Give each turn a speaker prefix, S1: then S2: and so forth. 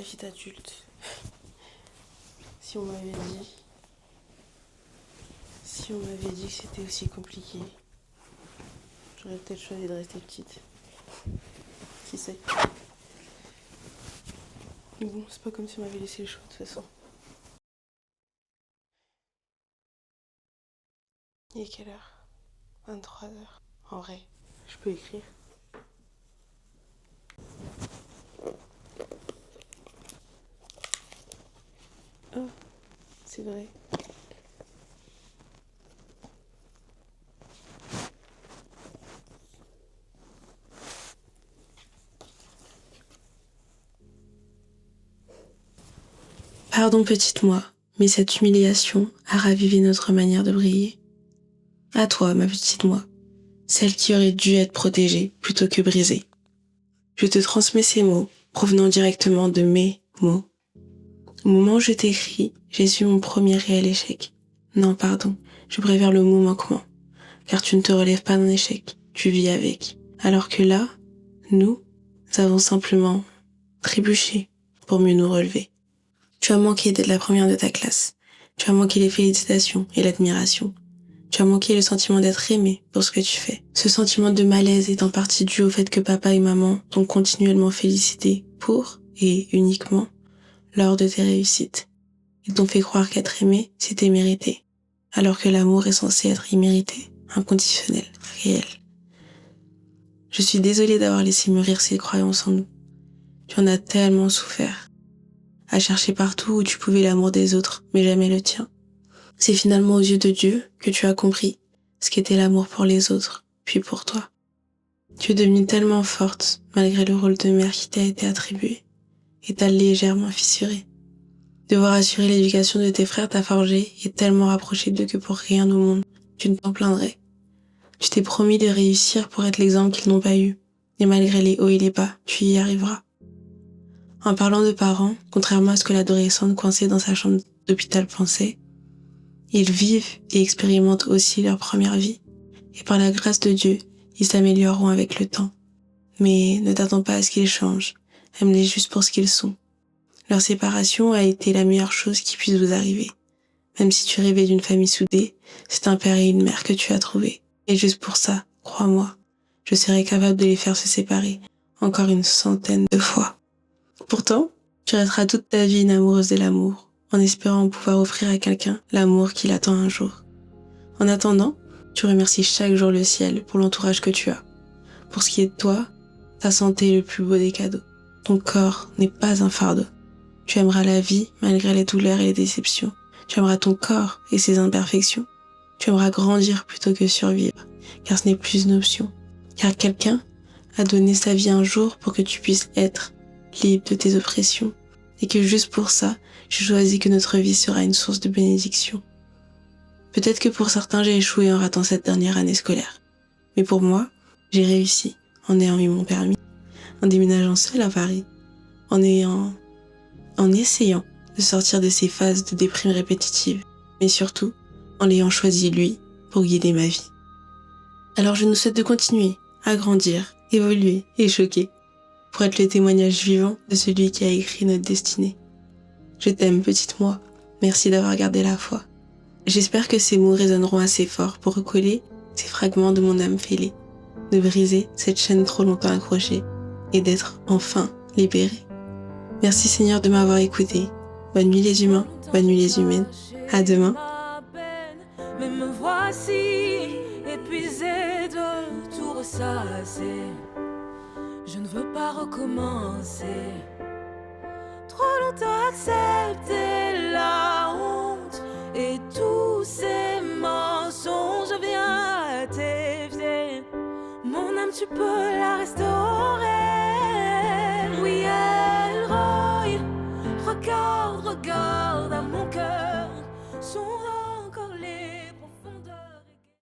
S1: vie d'adulte. Si on m'avait dit... Si on m'avait dit que c'était aussi compliqué, j'aurais peut-être choisi de rester petite. Qui sait? Mais bon, c'est pas comme si on m'avait laissé le choix de toute façon. Il est quelle heure? 23h. En vrai, je peux écrire. Oh, c'est vrai. Pardon petite moi, mais cette humiliation a ravivé notre manière de briller. À toi, ma petite moi, celle qui aurait dû être protégée plutôt que brisée. Je te transmets ces mots, provenant directement de mes mots. Au moment où je t'écris, j'ai su mon premier réel échec. Non, pardon, je préfère le mot manquement, car tu ne te relèves pas d'un échec, tu vis avec. Alors que là, nous avons simplement trébuché pour mieux nous relever. Tu as manqué d'être la première de ta classe. Tu as manqué les félicitations et l'admiration. Tu as manqué le sentiment d'être aimé pour ce que tu fais. Ce sentiment de malaise est en partie dû au fait que papa et maman t'ont continuellement félicité pour et uniquement lors de tes réussites. Ils t'ont fait croire qu'être aimé, c'était mérité, alors que l'amour est censé être immérité, inconditionnel, réel. Je suis désolée d'avoir laissé mûrir ces croyances en nous. Tu en as tellement souffert, à chercher partout où tu pouvais l'amour des autres, mais jamais le tien. C'est finalement aux yeux de Dieu que tu as compris ce qu'était l'amour pour les autres, puis pour toi. Tu es devenue tellement forte, malgré le rôle de mère qui t'a été attribué, et t'a légèrement fissuré. Devoir assurer l'éducation de tes frères t'a forgé et tellement rapproché d'eux que pour rien au monde, tu ne t'en plaindrais. Tu t'es promis de réussir pour être l'exemple qu'ils n'ont pas eu, et malgré les hauts et les bas, tu y arriveras. En parlant de parents, contrairement à ce que l'adolescente coincée dans sa chambre d'hôpital pensait, ils vivent et expérimentent aussi leur première vie. Et par la grâce de Dieu, ils s'amélioreront avec le temps. Mais ne t'attends pas à ce qu'ils changent. Aime-les juste pour ce qu'ils sont. Leur séparation a été la meilleure chose qui puisse vous arriver. Même si tu rêvais d'une famille soudée, c'est un père et une mère que tu as trouvés. Et juste pour ça, crois-moi, je serais capable de les faire se séparer encore une centaine de fois. Pourtant, tu resteras toute ta vie une amoureuse de l'amour, en espérant pouvoir offrir à quelqu'un l'amour qu'il attend un jour. En attendant, tu remercies chaque jour le ciel pour l'entourage que tu as. Pour ce qui est de toi, ta santé est le plus beau des cadeaux. Ton corps n'est pas un fardeau. Tu aimeras la vie malgré les douleurs et les déceptions. Tu aimeras ton corps et ses imperfections. Tu aimeras grandir plutôt que survivre, car ce n'est plus une option. Car quelqu'un a donné sa vie un jour pour que tu puisses être libre de tes oppressions, et que juste pour ça, j'ai choisi que notre vie sera une source de bénédiction. Peut-être que pour certains, j'ai échoué en ratant cette dernière année scolaire. Mais pour moi, j'ai réussi en ayant eu mon permis, en déménageant seule à Paris, en essayant de sortir de ces phases de déprime répétitive, mais surtout en l'ayant choisi lui pour guider ma vie. Alors je nous souhaite de continuer à grandir, évoluer et choquer, pour être le témoignage vivant de celui qui a écrit notre destinée. Je t'aime, petite moi. Merci d'avoir gardé la foi. J'espère que ces mots résonneront assez fort pour recoller ces fragments de mon âme fêlée, de briser cette chaîne trop longtemps accrochée et d'être enfin libérée. Merci Seigneur de m'avoir écouté. Bonne nuit les humains, bonne nuit les humaines. À demain.
S2: Mais me voici épuisée de tout ressasser. Je ne veux pas recommencer. Trop longtemps accepter la honte et tous ces mensonges. Je viens à t'éviter. Mon âme, tu peux la restaurer.